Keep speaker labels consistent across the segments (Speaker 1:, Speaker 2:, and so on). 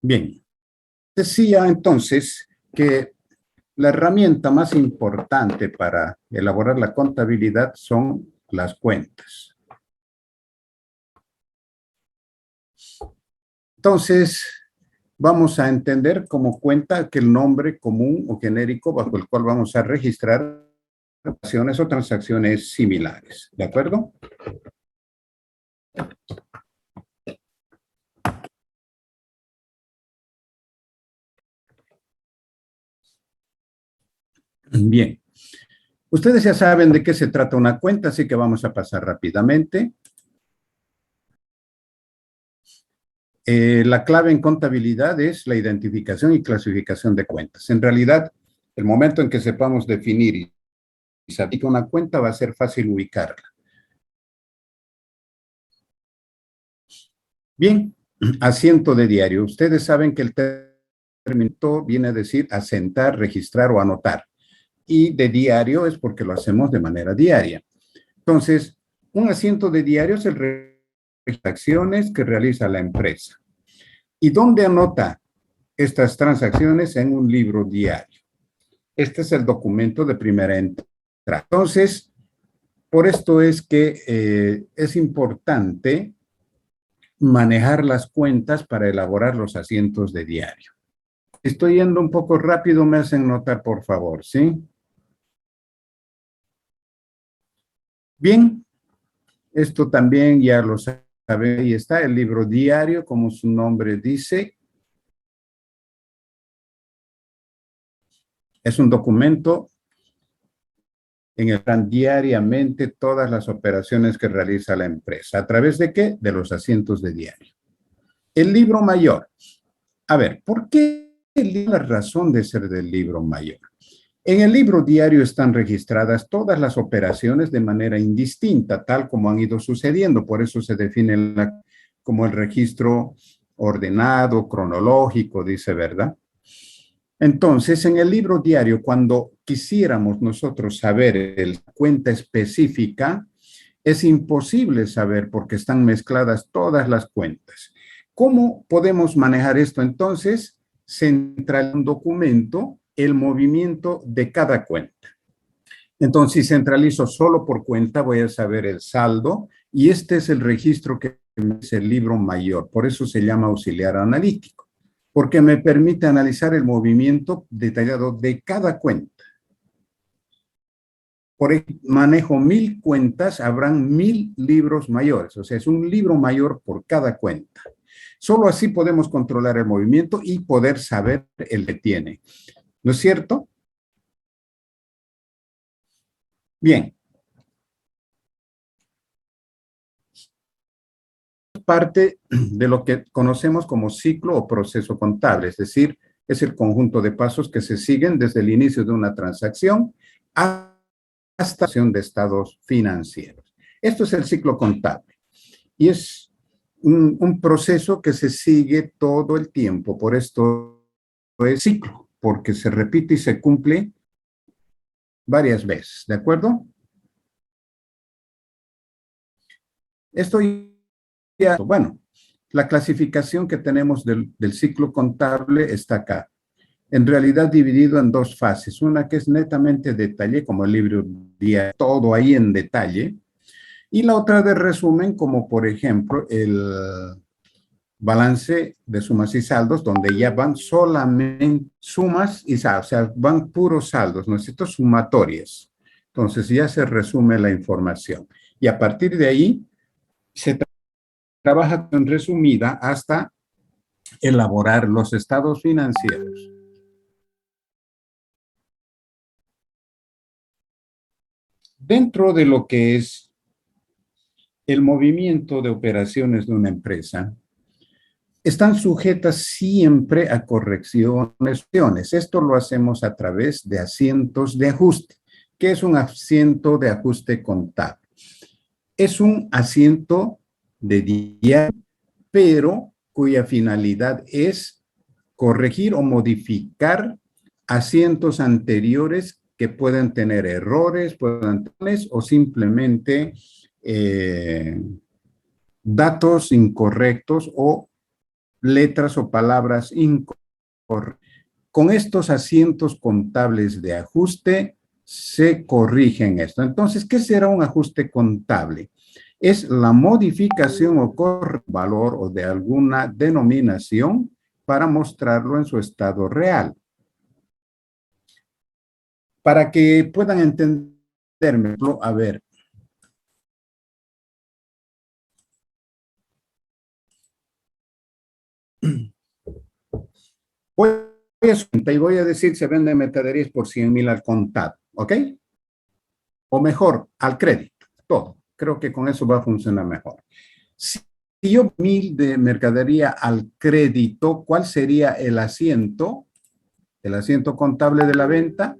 Speaker 1: Bien, decía entonces que la herramienta más importante para elaborar la contabilidad son las cuentas. Entonces, vamos a entender como cuenta que el nombre común o genérico bajo el cual vamos a registrar operaciones o transacciones similares. ¿De acuerdo? Bien. Ustedes ya saben de qué se trata una cuenta, así que vamos a pasar rápidamente. La clave en contabilidad es la identificación y clasificación de cuentas. En realidad, el momento en que sepamos definir y se aplica una cuenta va a ser fácil ubicarla. Bien, asiento de diario. Ustedes saben que el término viene a decir asentar, registrar o anotar. Y de diario es porque lo hacemos de manera diaria. Entonces, un asiento de diario es el registro de acciones que realiza la empresa. ¿Y dónde anota estas transacciones? En un libro diario. Este es el documento de primera entrada. Entonces, por esto es que es importante manejar las cuentas para elaborar los asientos de diario. Estoy yendo un poco rápido, me hacen notar, por favor, ¿sí? Bien, esto también ya lo sabe, ahí está el libro diario, como su nombre dice. Es un documento en el que están diariamente todas las operaciones que realiza la empresa. ¿A través de qué? De los asientos de diario. El libro mayor. A ver, ¿por qué la razón de ser del libro mayor? En el libro diario están registradas todas las operaciones de manera indistinta, tal como han ido sucediendo. Por eso se define como el registro ordenado, cronológico, dice, ¿verdad? Entonces, en el libro diario, cuando quisiéramos nosotros saber la cuenta específica, es imposible saber porque están mezcladas todas las cuentas. ¿Cómo podemos manejar esto entonces? Central en un documento el movimiento de cada cuenta. Entonces, si centralizo solo por cuenta, voy a saber el saldo y este es el registro que es el libro mayor. Por eso se llama auxiliar analítico, porque me permite analizar el movimiento detallado de cada cuenta. Por ejemplo, manejo 1000 cuentas, habrán 1000 libros mayores, o sea, es un libro mayor por cada cuenta. Solo así podemos controlar el movimiento y poder saber el que tiene. ¿No es cierto? Bien. Parte de lo que conocemos como ciclo o proceso contable, es decir, es el conjunto de pasos que se siguen desde el inicio de una transacción hasta la acción de estados financieros. Esto es el ciclo contable y es un proceso que se sigue todo el tiempo, por esto es ciclo, porque se repite y se cumple varias veces, ¿de acuerdo? Esto ya, bueno, la clasificación que tenemos del ciclo contable está acá. En realidad dividido en dos fases, una que es netamente detalle, como el libro diario, todo ahí en detalle, y la otra de resumen, como por ejemplo el balance de sumas y saldos, donde ya van solamente sumas y saldos, o sea, van puros saldos, ¿no es cierto? Sumatorias. Entonces ya se resume la información. Y a partir de ahí se trabaja en resumida hasta elaborar los estados financieros. Dentro de lo que es el movimiento de operaciones de una empresa, están sujetas siempre a correcciones. Esto lo hacemos a través de asientos de ajuste. ¿Qué es un asiento de ajuste contable? Es un asiento de diario, pero cuya finalidad es corregir o modificar asientos anteriores que pueden tener errores, puedan tener o simplemente datos incorrectos o letras o palabras incorrectas. Con estos asientos contables de ajuste se corrigen esto. Entonces, ¿qué será un ajuste contable? Es la modificación o valor o de alguna denominación para mostrarlo en su estado real. Para que puedan entenderme, a ver. Voy a decir, se venden mercaderías por 100,000 al contado, ¿ok? O mejor, al crédito, todo. Creo que con eso va a funcionar mejor. Si yo 1,000 de mercadería al crédito, ¿cuál sería el asiento? El asiento contable de la venta.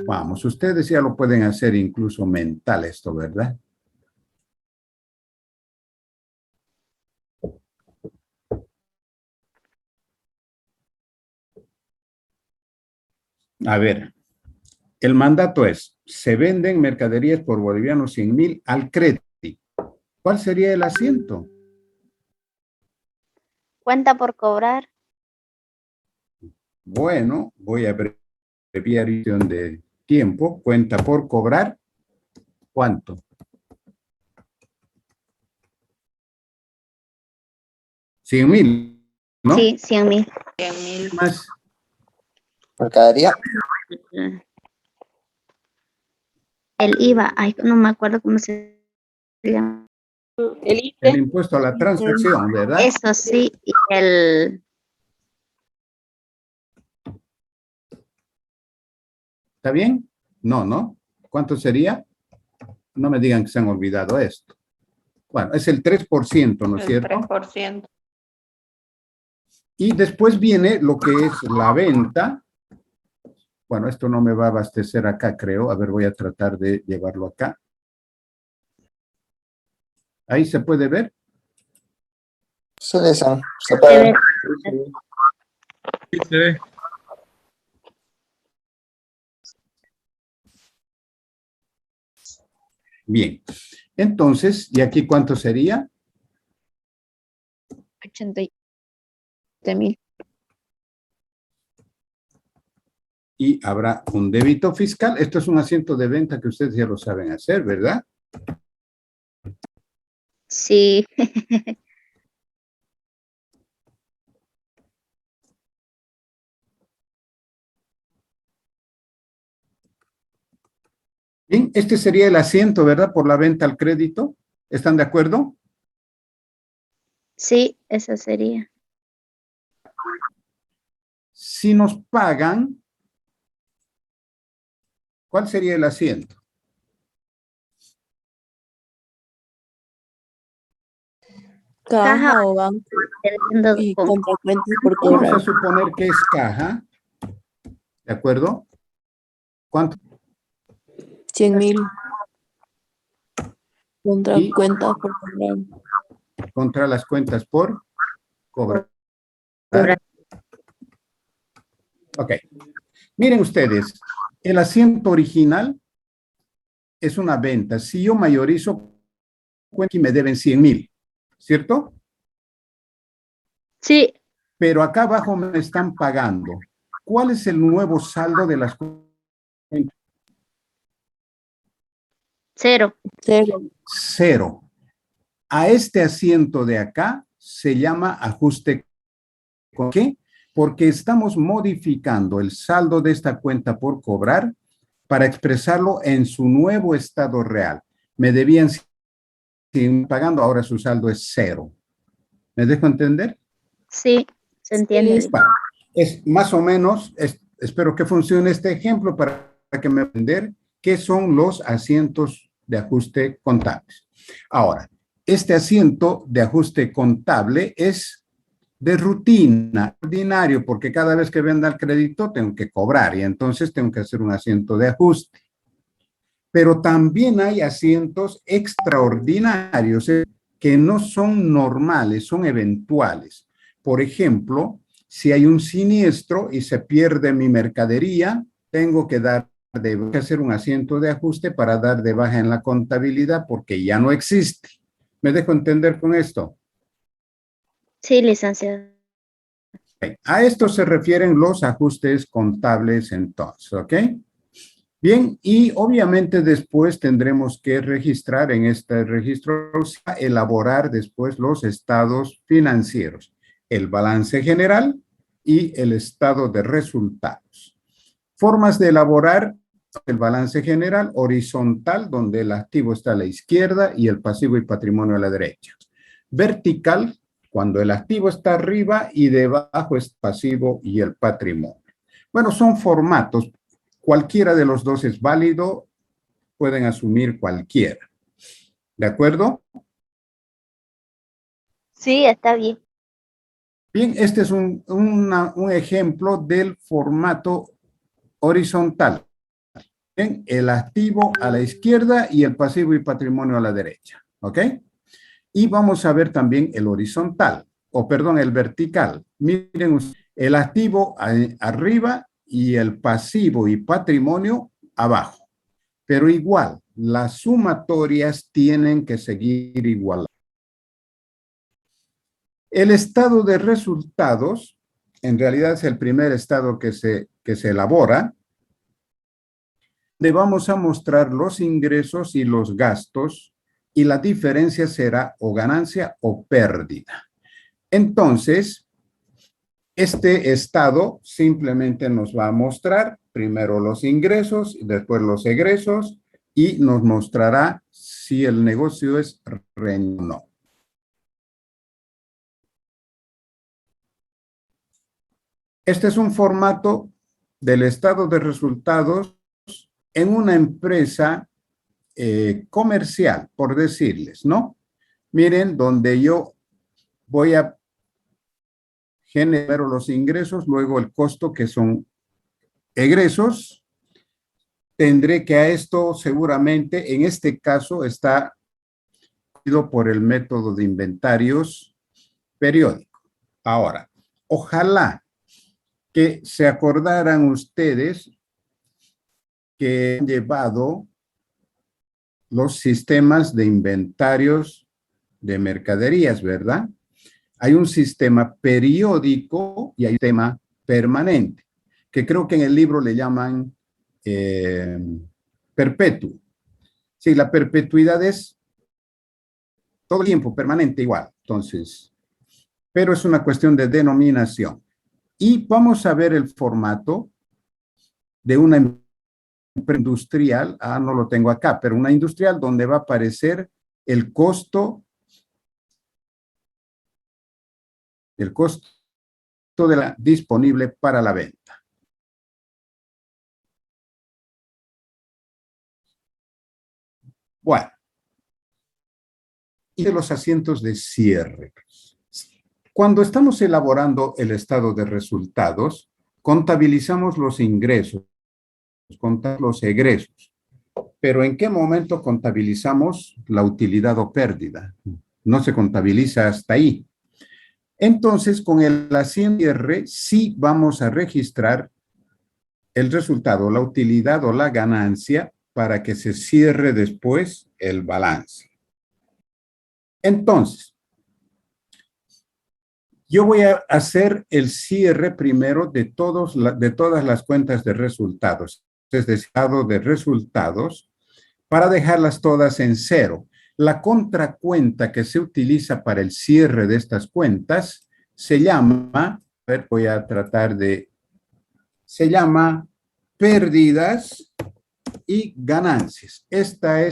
Speaker 1: Vamos, ustedes ya lo pueden hacer incluso mental esto, ¿verdad? A ver, el mandato es, se venden mercaderías por bolivianos 100,000 al crédito. ¿Cuál sería el asiento?
Speaker 2: Cuenta por cobrar.
Speaker 1: Bueno, voy a abreviar de tiempo. Cuenta por cobrar. ¿Cuánto? $100,000, ¿no?
Speaker 2: Sí, 100,000.
Speaker 3: 100,000.
Speaker 1: Más.
Speaker 4: Mercadería.
Speaker 2: El IVA, ay, no me acuerdo cómo se llama.
Speaker 3: El
Speaker 1: El
Speaker 3: ICE.
Speaker 1: impuesto a la transacción, ¿verdad?
Speaker 2: Eso sí, y el...
Speaker 1: ¿Está bien? No, ¿no? ¿Cuánto sería? No me digan que se han olvidado esto. Bueno, es el 3%, ¿no es
Speaker 3: El
Speaker 1: cierto?
Speaker 3: 3%.
Speaker 1: Y después viene lo que es la venta. Bueno, esto no me va a abastecer acá, creo. A ver, voy a tratar de llevarlo acá. Ahí se puede ver.
Speaker 4: Sí, dicen. Se puede ver.
Speaker 5: Sí, se ve.
Speaker 1: Bien. Entonces, ¿y aquí cuánto sería?
Speaker 2: 87,000.
Speaker 1: Y habrá un débito fiscal. Esto es un asiento de venta que ustedes ya lo saben hacer, ¿verdad?
Speaker 2: Sí.
Speaker 1: Bien, este sería el asiento, ¿verdad? Por la venta al crédito. ¿Están de acuerdo?
Speaker 2: Sí, esa sería.
Speaker 1: Si nos pagan, ¿cuál sería el asiento?
Speaker 6: Caja o banco y contracuentas por
Speaker 1: Vamos a
Speaker 6: cobrar.
Speaker 1: suponer que es caja. ¿De acuerdo? ¿Cuánto?
Speaker 6: 100,000 contra
Speaker 1: Y
Speaker 6: cuentas por cobrar.
Speaker 1: contra las cuentas por cobrar.
Speaker 2: Cobrar.
Speaker 1: Ok. Miren ustedes, el asiento original es una venta. Si yo mayorizo, y me deben 100,000, ¿cierto?
Speaker 2: Sí,
Speaker 1: Pero acá abajo me están pagando. ¿Cuál es el nuevo saldo de las cuentas?
Speaker 2: 0.
Speaker 6: 0.
Speaker 1: 0. A este asiento de acá se llama ajuste. ¿Por qué? Porque estamos modificando el saldo de esta cuenta por cobrar para expresarlo en su nuevo estado real. Me debían 100 pagando, ahora su saldo es 0. ¿Me dejo entender?
Speaker 2: Sí, se entiende.
Speaker 6: Sí.
Speaker 1: Bueno, es más o menos, espero que funcione este ejemplo para que me entender qué son los asientos de ajuste contables. Ahora, este asiento de ajuste contable es de rutina, ordinario, porque cada vez que venda el crédito tengo que cobrar y entonces tengo que hacer un asiento de ajuste. Pero también hay asientos extraordinarios que no son normales, son eventuales. Por ejemplo, si hay un siniestro y se pierde mi mercadería, tengo que hacer un asiento de ajuste para dar de baja en la contabilidad porque ya no existe. ¿Me dejo entender con esto?
Speaker 2: Sí, licenciado.
Speaker 1: A esto se refieren los ajustes contables entonces, ¿ok? Bien, y obviamente después tendremos que registrar en este registro, elaborar después los estados financieros, el balance general y el estado de resultados. Formas de elaborar el balance general: horizontal, donde el activo está a la izquierda y el pasivo y patrimonio a la derecha. Vertical, cuando el activo está arriba y debajo es pasivo y el patrimonio. Bueno, son formatos. Cualquiera de los dos es válido, pueden asumir cualquiera. ¿De acuerdo?
Speaker 2: Sí, está bien.
Speaker 1: Bien, este es un ejemplo del formato horizontal. Bien, el activo a la izquierda y el pasivo y patrimonio a la derecha. ¿Ok? Y vamos a ver también el horizontal, o perdón, el vertical. Miren, el activo arriba y el pasivo y patrimonio abajo. Pero igual, las sumatorias tienen que seguir igual. El estado de resultados, en realidad es el primer estado que se elabora, donde vamos a mostrar los ingresos y los gastos, y la diferencia será o ganancia o pérdida. Entonces, este estado simplemente nos va a mostrar primero los ingresos, después los egresos, y nos mostrará si el negocio es rentable o no. Este es un formato del estado de resultados en una empresa comercial, por decirles, ¿no? Miren, donde yo voy a generar los ingresos, luego el costo, que son egresos. Tendré que a esto seguramente, en este caso, está por el método de inventarios periódico. Ahora, ojalá que se acordaran ustedes que han llevado los sistemas de inventarios de mercaderías, ¿verdad? Hay un sistema periódico y hay un sistema permanente, que creo que en el libro le llaman perpetuo. Sí, la perpetuidad es todo el tiempo, permanente igual. Entonces, pero es una cuestión de denominación. Y vamos a ver el formato de una empresa industrial. No lo tengo acá, pero una industrial donde va a aparecer el costo de la disponible para la venta. Bueno, y de los asientos de cierre. Cuando estamos elaborando el estado de resultados, contabilizamos los ingresos, contamos los egresos. Pero ¿en qué momento contabilizamos la utilidad o pérdida? No se contabiliza hasta ahí. Entonces, con el asiento de cierre, sí vamos a registrar el resultado, la utilidad o la ganancia, para que se cierre después el balance. Entonces, yo voy a hacer el cierre primero de todas las cuentas de resultados, desde estado de resultados, para dejarlas todas en cero. La contracuenta que se utiliza para el cierre de estas cuentas se llama, voy a tratar de, se llama pérdidas y ganancias. Este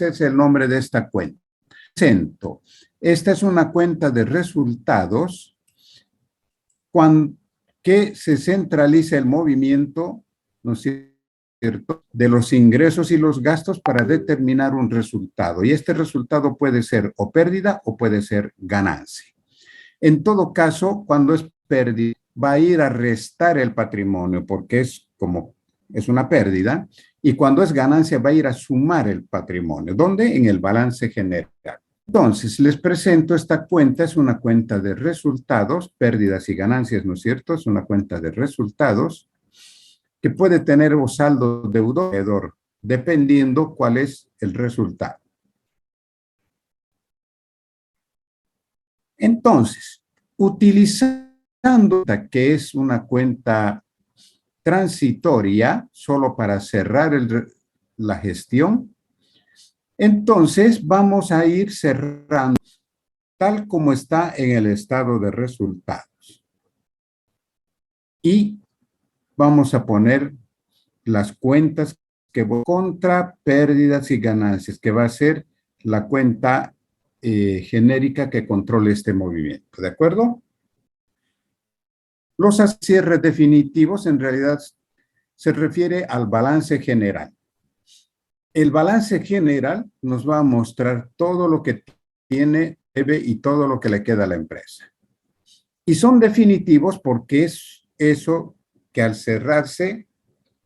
Speaker 1: es el nombre de esta cuenta. Esta es una cuenta de resultados que se centraliza el movimiento, ¿no es cierto?, de los ingresos y los gastos para determinar un resultado. Y este resultado puede ser o pérdida o puede ser ganancia. En todo caso, cuando es pérdida, va a ir a restar el patrimonio porque es una pérdida. Y cuando es ganancia, va a ir a sumar el patrimonio. ¿Dónde? En el balance general. Entonces, les presento esta cuenta. Es una cuenta de resultados, pérdidas y ganancias, ¿no es cierto? Es una cuenta de resultados que puede tener o saldo deudor, dependiendo cuál es el resultado. Entonces, Utilizando que es una cuenta transitoria, solo para cerrar la gestión, entonces vamos a ir cerrando tal como está en el estado de resultados. Y vamos a poner las cuentas que voy contra pérdidas y ganancias, que va a ser la cuenta genérica que controle este movimiento, ¿de acuerdo? Los cierres definitivos en realidad se refiere al balance general. El balance general nos va a mostrar todo lo que tiene, debe y todo lo que le queda a la empresa. Y son definitivos porque es eso que al cerrarse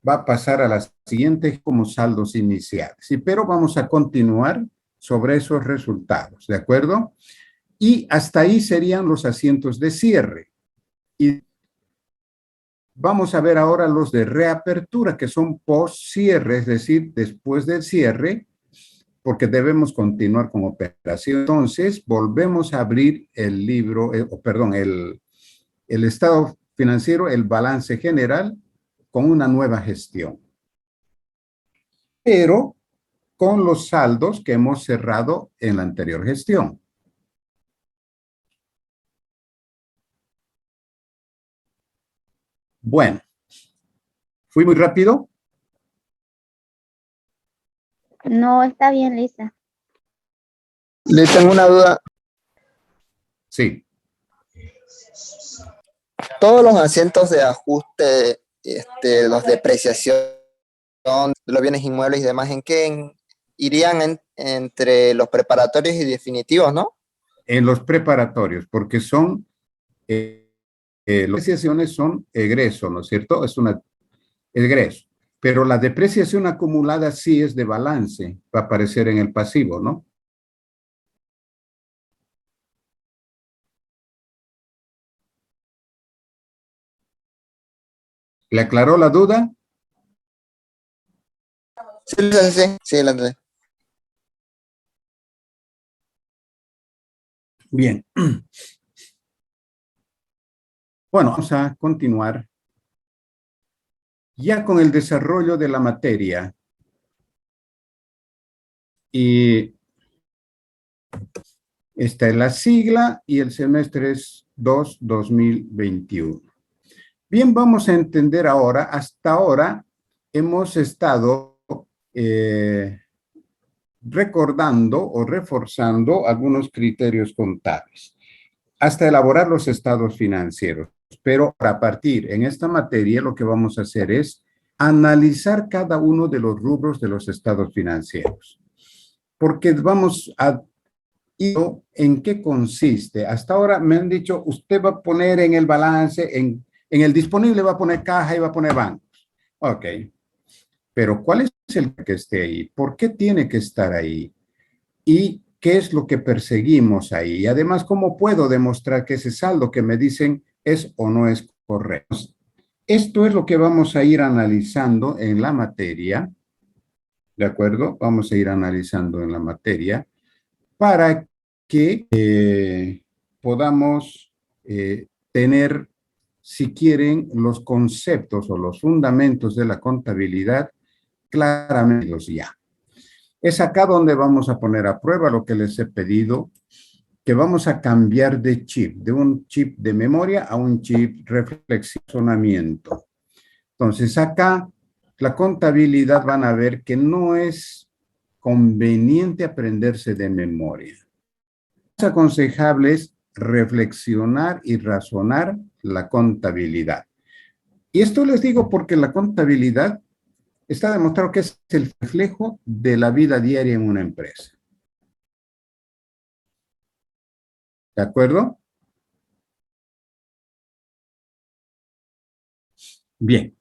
Speaker 1: va a pasar a la siguiente como saldos iniciales. Sí, pero vamos a continuar sobre esos resultados, ¿de acuerdo? Y hasta ahí serían los asientos de cierre. Y vamos a ver ahora los de reapertura, que son post-cierre, es decir, después del cierre, porque debemos continuar con operación. Entonces, volvemos a abrir el libro, el estado financiero, el balance general, con una nueva gestión. Pero con los saldos que hemos cerrado en la anterior gestión. Bueno, ¿fui muy rápido?
Speaker 2: No, está bien, Lisa.
Speaker 4: Le tengo una duda.
Speaker 1: Sí.
Speaker 4: Todos los asientos de ajuste, los de depreciación de los bienes inmuebles y demás, ¿en qué irían entre los preparatorios y definitivos, no?
Speaker 1: En los preparatorios, porque son, las depreciaciones son egreso, ¿no es cierto? Es una egreso. Pero la depreciación acumulada sí es de balance, va a aparecer en el pasivo, ¿no? ¿Le aclaró la duda?
Speaker 4: Sí, la entendí.
Speaker 1: Bien. Bueno, vamos a continuar ya con el desarrollo de la materia. Y esta es la sigla y el semestre es 2021. Bien, vamos a entender ahora, hasta ahora hemos estado recordando o reforzando algunos criterios contables hasta elaborar los estados financieros. Pero a partir en esta materia lo que vamos a hacer es analizar cada uno de los rubros de los estados financieros. Porque vamos a ¿en qué consiste? Hasta ahora me han dicho, usted va a poner en el balance, en el disponible va a poner caja y va a poner bancos. Ok. Pero ¿cuál es el que esté ahí? ¿Por qué tiene que estar ahí? ¿Y qué es lo que perseguimos ahí? Y además, ¿cómo puedo demostrar que ese saldo que me dicen es o no es correcto? Esto es lo que vamos a ir analizando en la materia. ¿De acuerdo? Vamos a ir analizando en la materia para que podamos tener, si quieren, los conceptos o los fundamentos de la contabilidad claramente ya. Es acá donde vamos a poner a prueba lo que les he pedido, que vamos a cambiar de chip, de un chip de memoria a un chip reflexionamiento. Entonces acá la contabilidad van a ver que no es conveniente aprenderse de memoria. Es aconsejable es reflexionar y razonar la contabilidad. Y esto les digo porque la contabilidad está demostrado que es el reflejo de la vida diaria en una empresa. ¿De acuerdo? Bien.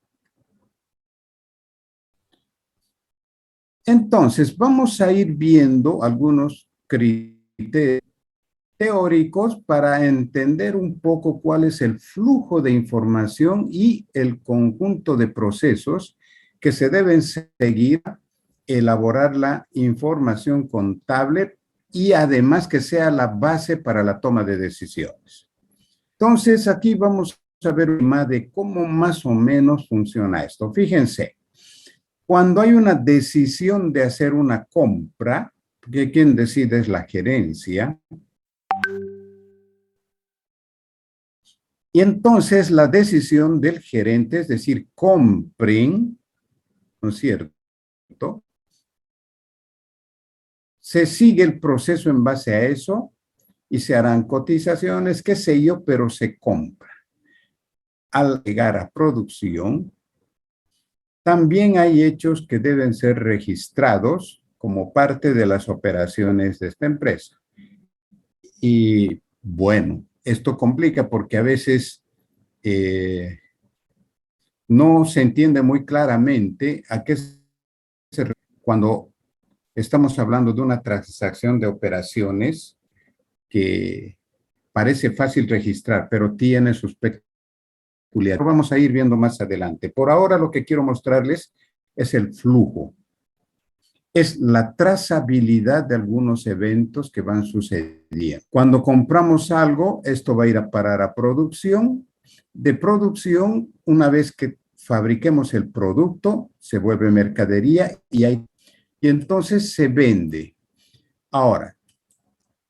Speaker 1: Entonces, vamos a ir viendo algunos criterios teóricos para entender un poco cuál es el flujo de información y el conjunto de procesos que se deben seguir para elaborar la información contable y además que sea la base para la toma de decisiones. Entonces, aquí vamos a ver más de cómo más o menos funciona esto. Fíjense, cuando hay una decisión de hacer una compra, que quien decide es la gerencia, y entonces la decisión del gerente, es decir, compren, ¿no es cierto? Se sigue el proceso en base a eso y se harán cotizaciones, qué sé yo, pero se compra. Al llegar a producción, también hay hechos que deben ser registrados como parte de las operaciones de esta empresa. Y bueno, esto complica porque a veces no se entiende muy claramente a qué se refiere cuando estamos hablando de una transacción de operaciones que parece fácil registrar, pero tiene sus peculiaridades. Vamos a ir viendo más adelante. Por ahora lo que quiero mostrarles es el flujo. Es la trazabilidad de algunos eventos que van sucediendo. Cuando compramos algo, esto va a ir a parar a producción. De producción, una vez que fabriquemos el producto, se vuelve mercadería y entonces se vende. Ahora,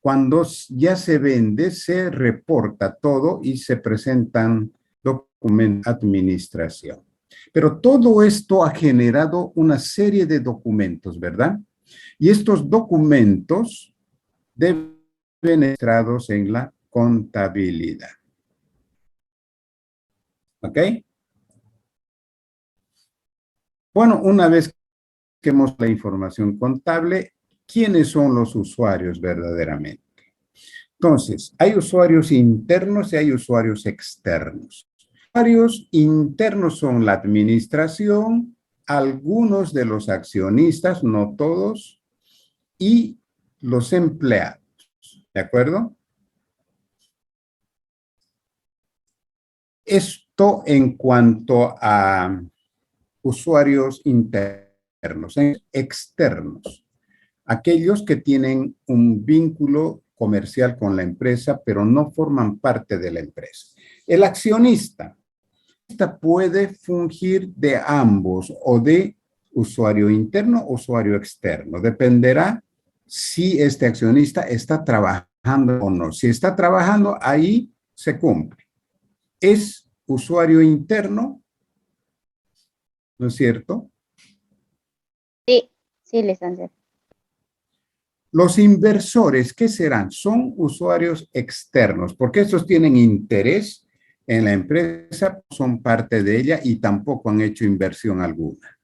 Speaker 1: cuando ya se vende, se reporta todo y se presentan documentos de administración. Pero todo esto ha generado una serie de documentos, ¿verdad? Y estos documentos deben ser registrados en la contabilidad. ¿Ok? Bueno, una vez que hemos la información contable, ¿quiénes son los usuarios verdaderamente? Entonces, hay usuarios internos y hay usuarios externos. Usuarios internos son la administración, algunos de los accionistas, no todos, y los empleados. ¿De acuerdo? Esto en cuanto a usuarios internos. Externos, aquellos que tienen un vínculo comercial con la empresa, pero no forman parte de la empresa. El accionista puede fungir de ambos o de usuario interno o usuario externo. Dependerá si este accionista está trabajando o no. Si está trabajando, ahí se cumple. Es usuario interno, ¿no es cierto?
Speaker 2: Sí, sí, licenciado.
Speaker 1: Los inversores, ¿qué serán? Son usuarios externos, porque estos tienen interés en la empresa, son parte de ella y tampoco han hecho inversión alguna.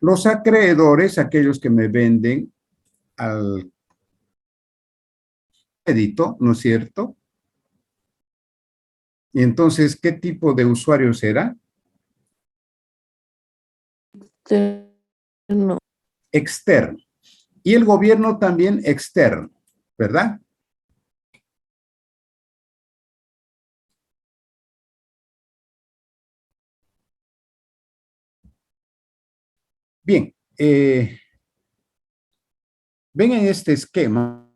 Speaker 1: Los acreedores, aquellos que me venden al crédito, ¿no es cierto? Y entonces, ¿qué tipo de usuario será?
Speaker 6: No.
Speaker 1: Externo. Y el gobierno también externo, ¿verdad? Bien, ven en este esquema,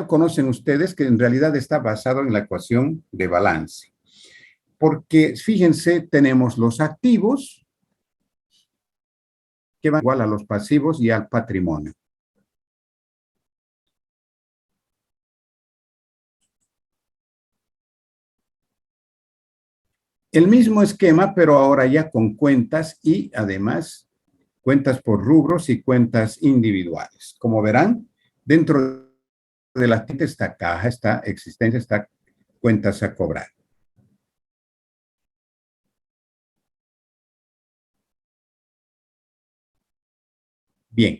Speaker 1: conocen ustedes que en realidad está basado en la ecuación de balance. Porque fíjense, tenemos los activos que van igual a los pasivos y al patrimonio. El mismo esquema, pero ahora ya con cuentas y además cuentas por rubros y cuentas individuales. Como verán, dentro de la esta caja, esta existencia, está cuentas a cobrar. Bien.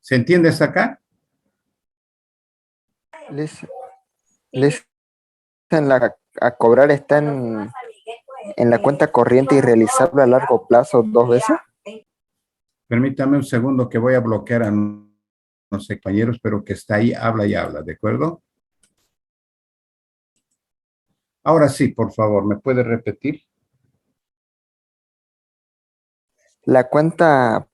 Speaker 1: ¿Se entiende hasta acá?
Speaker 4: A cobrar está en la cuenta corriente y realizable a largo plazo 2 veces.
Speaker 1: Permítame un segundo que voy a bloquear a los compañeros, pero que está ahí, habla y habla, ¿de acuerdo? Ahora sí, por favor, ¿me puede repetir?
Speaker 4: La cuenta,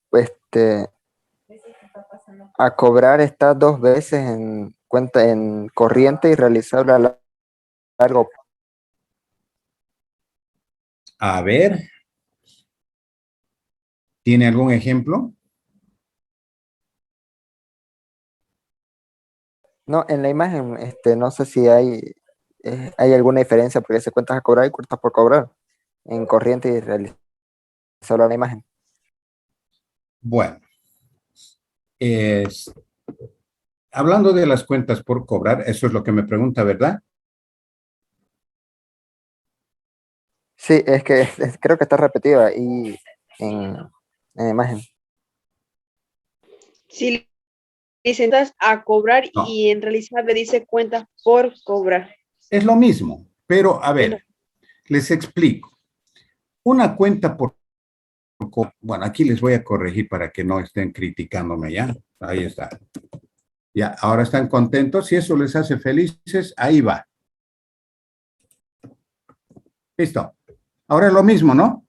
Speaker 4: A cobrar está 2 veces en cuenta en corriente y realizable a largo.
Speaker 1: A ver, ¿tiene algún ejemplo?
Speaker 4: No, en la imagen, no sé si hay alguna diferencia porque se cuentas a cobrar y cuentas por cobrar en corriente y realizable a la imagen.
Speaker 1: Bueno, es, hablando de las cuentas por cobrar, eso es lo que me pregunta, ¿verdad?
Speaker 4: Sí, es que creo que está repetido ahí en la imagen.
Speaker 3: Si licencias a cobrar
Speaker 1: No,
Speaker 3: y en realizable dice cuenta por cobrar.
Speaker 1: es lo mismo, pero a
Speaker 3: Es lo-
Speaker 1: ver, les explico. Una cuenta por bueno, aquí les voy a corregir para que no estén criticándome ya. Ahí está. Ya, ahora están contentos. Si eso les hace felices, ahí va. Listo. Ahora es lo mismo, ¿no?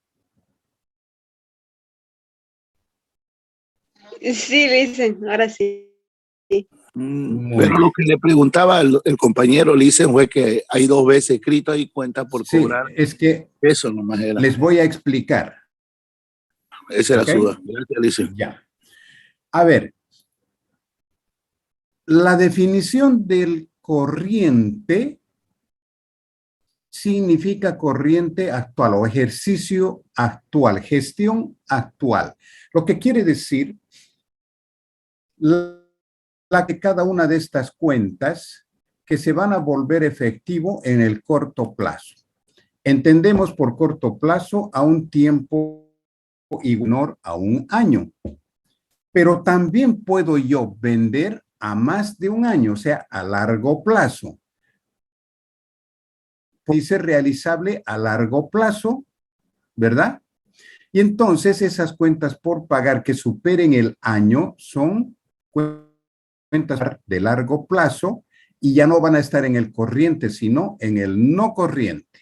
Speaker 3: Sí, le dicen, ahora sí.
Speaker 1: Muy
Speaker 5: Pero
Speaker 1: bien.
Speaker 5: lo que le preguntaba el compañero Licen fue que hay 2 veces escrito ahí cuenta por
Speaker 1: Sí,
Speaker 5: cobrar.
Speaker 1: es que
Speaker 5: Eso nomás era.
Speaker 1: les voy a explicar.
Speaker 5: Esa era
Speaker 1: ¿Ok?
Speaker 5: su duda. Gracias, Licen.
Speaker 1: Ya. A ver, la definición del corriente significa corriente actual o ejercicio actual, gestión actual. Lo que quiere decir la que cada una de estas cuentas que se van a volver efectivo en el corto plazo. Entendemos por corto plazo a un tiempo y menor a un año, pero también puedo yo vender a más de un año, o sea, a largo plazo. Puede ser realizable a largo plazo, ¿verdad? Y entonces esas cuentas por pagar que superen el año son cuentas de largo plazo y ya no van a estar en el corriente, sino en el no corriente.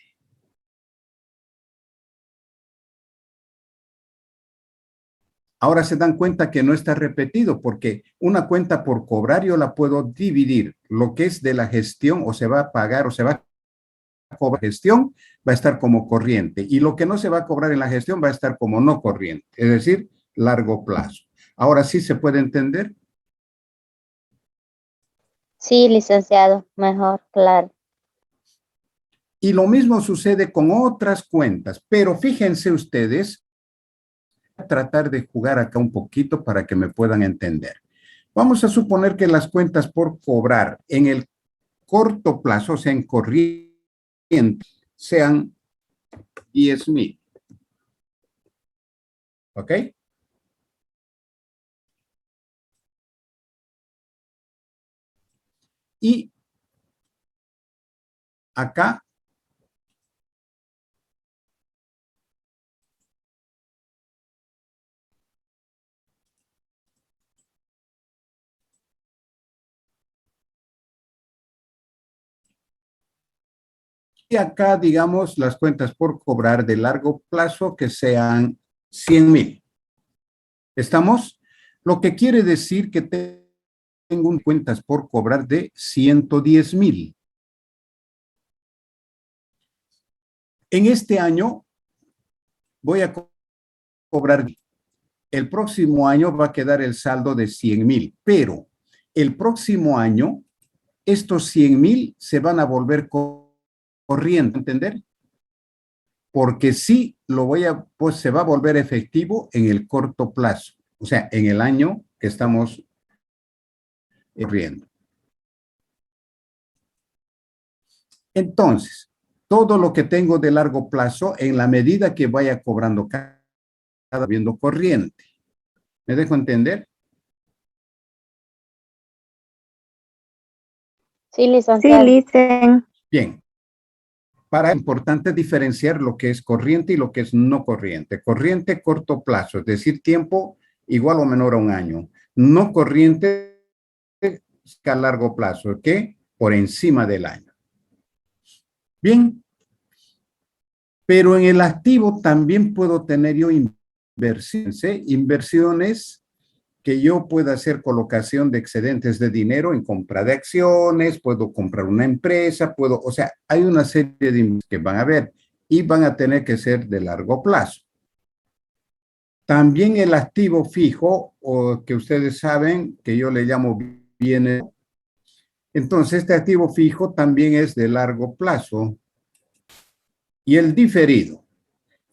Speaker 1: Ahora se dan cuenta que no está repetido porque una cuenta por cobrar yo la puedo dividir. Lo que es de la gestión o se va a pagar o se va a cobrar gestión va a estar como corriente y lo que no se va a cobrar en la gestión va a estar como no corriente, es decir, largo plazo. Ahora sí se puede entender.
Speaker 2: Sí, licenciado, mejor, claro.
Speaker 1: Y lo mismo sucede con otras cuentas, pero fíjense ustedes, voy a tratar de jugar acá un poquito para que me puedan entender. Vamos a suponer que las cuentas por cobrar en el corto plazo, o sea, en corriente, sean 10,000. ¿Ok? Y acá y acá, digamos, las cuentas por cobrar de largo plazo que sean 100,000. ¿Estamos? Lo que quiere decir que tengo cuentas por cobrar de 110,000. En este año voy a cobrar, el próximo año va a quedar el saldo de 100,000, pero el próximo año estos 100,000 se van a volver corriente, ¿entender? Porque sí lo voy a, pues se va a volver efectivo en el corto plazo, o sea, en el año que estamos riendo. Entonces, todo lo que tengo de largo plazo, en la medida que vaya cobrando cada viendo corriente. ¿Me dejo entender?
Speaker 2: Sí,
Speaker 6: Sí,
Speaker 2: licenciado.
Speaker 6: listen.
Speaker 1: Bien. Para es importante diferenciar lo que es corriente y lo que es no corriente. Corriente, corto plazo, es decir, tiempo igual o menor a un año. No corriente, a largo plazo, que por encima del año. Bien, pero en el activo también puedo tener yo inversiones, ¿eh? Inversiones que yo pueda hacer colocación de excedentes de dinero en compra de acciones, puedo comprar una empresa, o sea, hay una serie de inversiones que van a haber y van a tener que ser de largo plazo. También el activo fijo, o que ustedes saben que yo le llamo bienes. Entonces, este activo fijo también es de largo plazo. Y el diferido.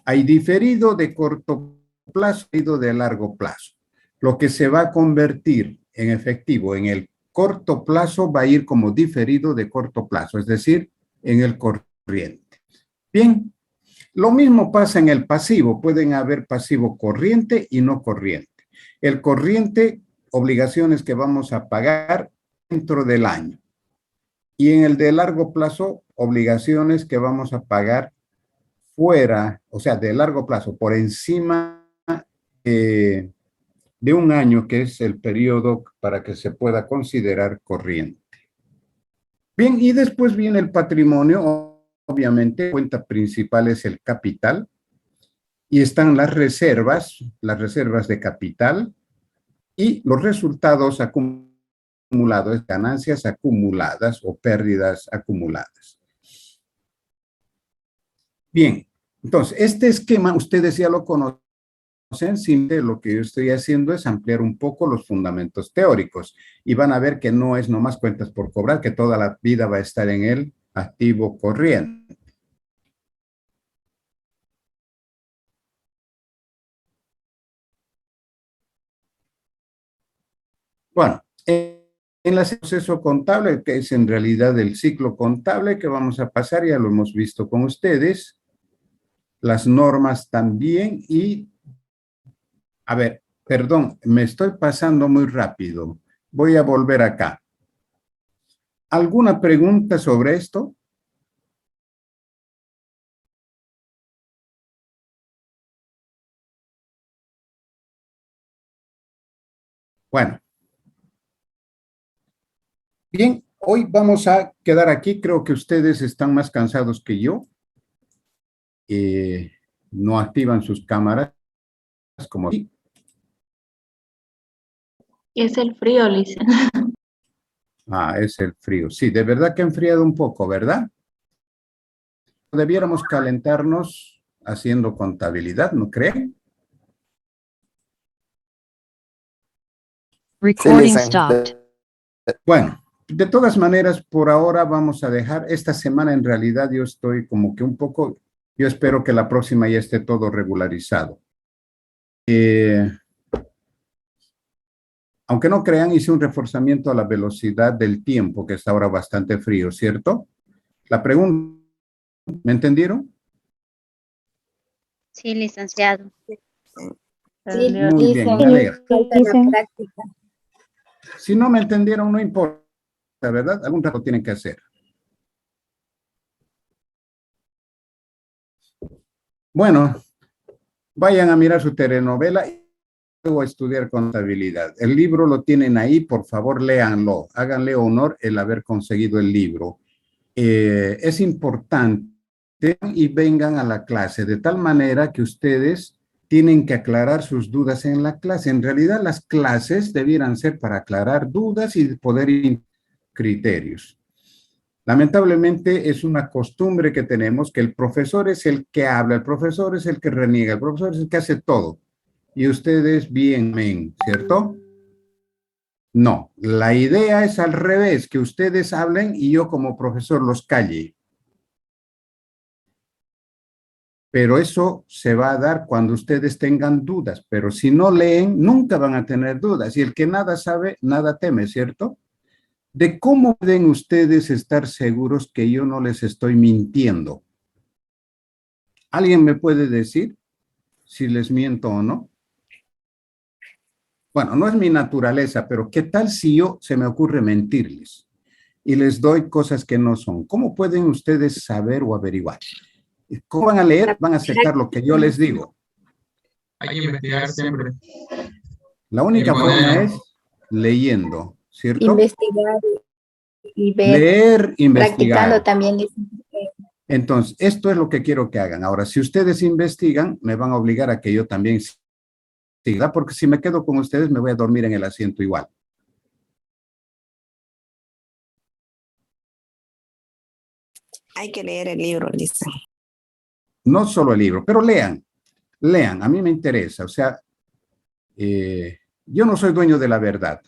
Speaker 1: Hay diferido de corto plazo y de largo plazo. Lo que se va a convertir en efectivo en el corto plazo va a ir como diferido de corto plazo, es decir, en el corriente. Bien, lo mismo pasa en el pasivo. Pueden haber pasivo corriente y no corriente. El corriente, obligaciones que vamos a pagar dentro del año. Y en el de largo plazo, obligaciones que vamos a pagar fuera, o sea, de largo plazo, por encima de un año, que es el periodo para que se pueda considerar corriente. Bien, y después viene el patrimonio. Obviamente, la cuenta principal es el capital, y están las reservas de capital, y los resultados acumulados, ganancias acumuladas o pérdidas acumuladas. Bien, entonces, este esquema ustedes ya lo conocen. Simple, lo que yo estoy haciendo es ampliar un poco los fundamentos teóricos y van a ver que no es nomás cuentas por cobrar, que toda la vida va a estar en el activo corriente. Bueno, en el proceso contable, que es en realidad el ciclo contable que vamos a pasar, ya lo hemos visto con ustedes, las normas también y, a ver, perdón, me estoy pasando muy rápido. Voy a volver acá. ¿Alguna pregunta sobre esto? Bueno. Bien, hoy vamos a quedar aquí. Creo que ustedes están más cansados que yo. No activan sus cámaras como aquí.
Speaker 2: Es el frío, Lisa.
Speaker 1: Ah, es el frío. Sí, de verdad que ha enfriado un poco, ¿verdad? Debiéramos calentarnos haciendo contabilidad, ¿no creen?
Speaker 7: Recording stopped.
Speaker 1: Bueno, de todas maneras, por ahora vamos a dejar. Esta semana en realidad yo estoy como que un poco, yo espero que la próxima ya esté todo regularizado. Aunque no crean, hice un reforzamiento a la velocidad del tiempo, que está ahora bastante frío, ¿cierto? La pregunta, ¿me entendieron?
Speaker 2: Sí, licenciado.
Speaker 1: Muy bien, me alegra. Si no me entendieron, no importa, ¿verdad? Algún rato tienen que hacer. Bueno, vayan a mirar su telenovela y luego a estudiar contabilidad. El libro lo tienen ahí, por favor, léanlo. Háganle honor el haber conseguido el libro. Es importante y vengan a la clase, de tal manera que ustedes tienen que aclarar sus dudas en la clase. En realidad, las clases debieran ser para aclarar dudas y poder criterios. Lamentablemente es una costumbre que tenemos que el profesor es el que habla, el profesor es el que reniega, el profesor es el que hace todo. Y ustedes bien, ¿cierto? No, la idea es al revés, que ustedes hablen y yo como profesor los calle. Pero eso se va a dar cuando ustedes tengan dudas, pero si no leen, nunca van a tener dudas. Y el que nada sabe, nada teme, ¿cierto? ¿De cómo pueden ustedes estar seguros que yo no les estoy mintiendo? ¿Alguien me puede decir si les miento o no? Bueno, no es mi naturaleza, pero ¿qué tal si se me ocurre mentirles y les doy cosas que no son? ¿Cómo pueden ustedes saber o averiguar? ¿Cómo van a leer? Van a aceptar lo que yo les digo.
Speaker 8: Hay que investigar siempre.
Speaker 1: La única forma es leyendo, ¿cierto?
Speaker 6: Investigar y ver.
Speaker 1: Leer, investigar.
Speaker 6: Practicando también.
Speaker 1: Entonces, esto es lo que quiero que hagan. Ahora, si ustedes investigan, me van a obligar a que yo también ¿verdad? Porque si me quedo con ustedes me voy a dormir en el asiento igual.
Speaker 7: Hay que leer el libro, dice.
Speaker 1: No solo el libro, pero lean, lean, a mí me interesa. O sea, yo no soy dueño de la verdad.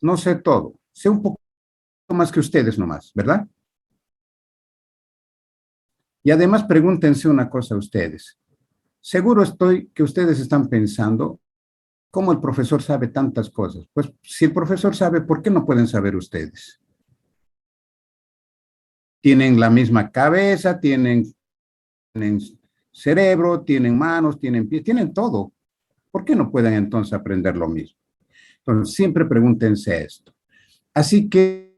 Speaker 1: No sé todo. Sé un poco más que ustedes nomás, ¿verdad? Y además pregúntense una cosa a ustedes. Seguro estoy que ustedes están pensando, ¿cómo el profesor sabe tantas cosas? Pues si el profesor sabe, ¿por qué no pueden saber ustedes? Tienen la misma cabeza, tienen cerebro, tienen manos, tienen pies, tienen todo. ¿Por qué no pueden entonces aprender lo mismo? Entonces, siempre pregúntense esto. Así que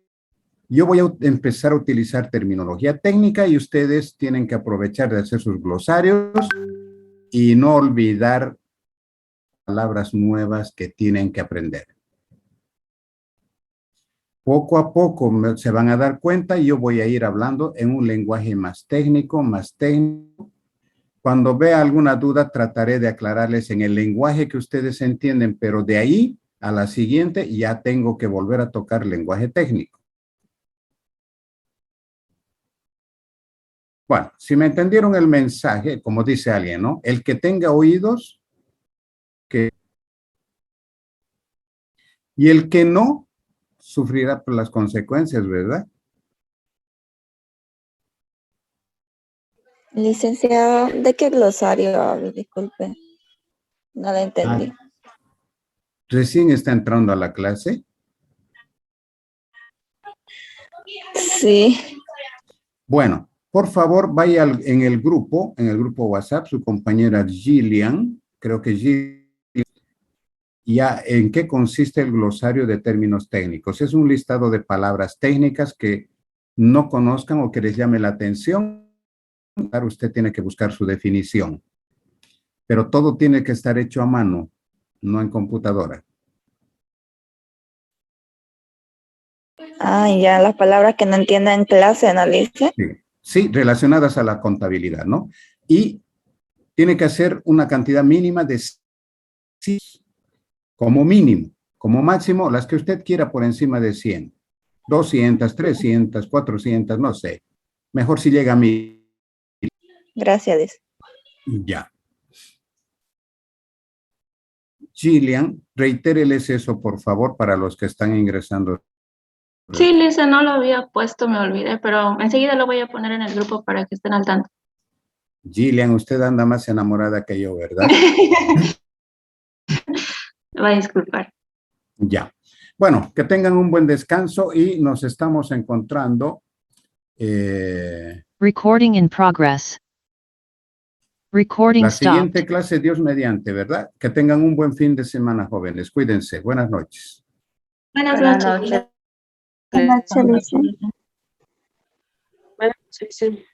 Speaker 1: yo voy a empezar a utilizar terminología técnica y ustedes tienen que aprovechar de hacer sus glosarios y no olvidar palabras nuevas que tienen que aprender. Poco a poco se van a dar cuenta y yo voy a ir hablando en un lenguaje más técnico, más técnico. Cuando vea alguna duda, trataré de aclararles en el lenguaje que ustedes entienden, pero de ahí a la siguiente ya tengo que volver a tocar lenguaje técnico. Bueno, si me entendieron el mensaje, como dice alguien, ¿no? El que tenga oídos, que... Y el que no, sufrirá por las consecuencias, ¿verdad?
Speaker 6: Licenciado, ¿de qué glosario habla? Disculpe, no la entendí.
Speaker 1: Recién está entrando a la clase.
Speaker 6: Sí,
Speaker 1: Bueno, por favor, vaya en el grupo WhatsApp, su compañera Gillian, creo que Gillian, ya en qué consiste el glosario de términos técnicos. Es un listado de palabras técnicas que no conozcan o que les llame la atención. Claro, usted tiene que buscar su definición, pero todo tiene que estar hecho a mano, no en computadora.
Speaker 6: ya las palabras que no entienda en clase, analice.
Speaker 1: Sí, relacionadas a la contabilidad, ¿no? Y tiene que hacer una cantidad mínima de 100, como mínimo, como máximo, las que usted quiera por encima de 100. 200, 300, 400, no sé. Mejor si llega a 1000.
Speaker 6: Gracias.
Speaker 1: Ya. Gillian, reitéreles eso, por favor, para los que están ingresando.
Speaker 9: Sí, Lisa, no lo había puesto, me olvidé, pero enseguida lo voy a poner en el grupo para que estén al tanto.
Speaker 1: Gillian, usted anda más enamorada que yo, ¿verdad?
Speaker 9: Me va a disculpar.
Speaker 1: Ya. Bueno, que tengan un buen descanso y nos estamos encontrando.
Speaker 10: Recording in progress. Recording
Speaker 1: La
Speaker 10: stopped.
Speaker 1: siguiente clase, Dios mediante, ¿verdad? Que tengan un buen fin de semana, jóvenes. Cuídense. Buenas noches.
Speaker 9: Buenas
Speaker 2: Buenas
Speaker 9: noches.
Speaker 2: noches. Buenas noches, Alicia.
Speaker 3: Bueno, sí, sí.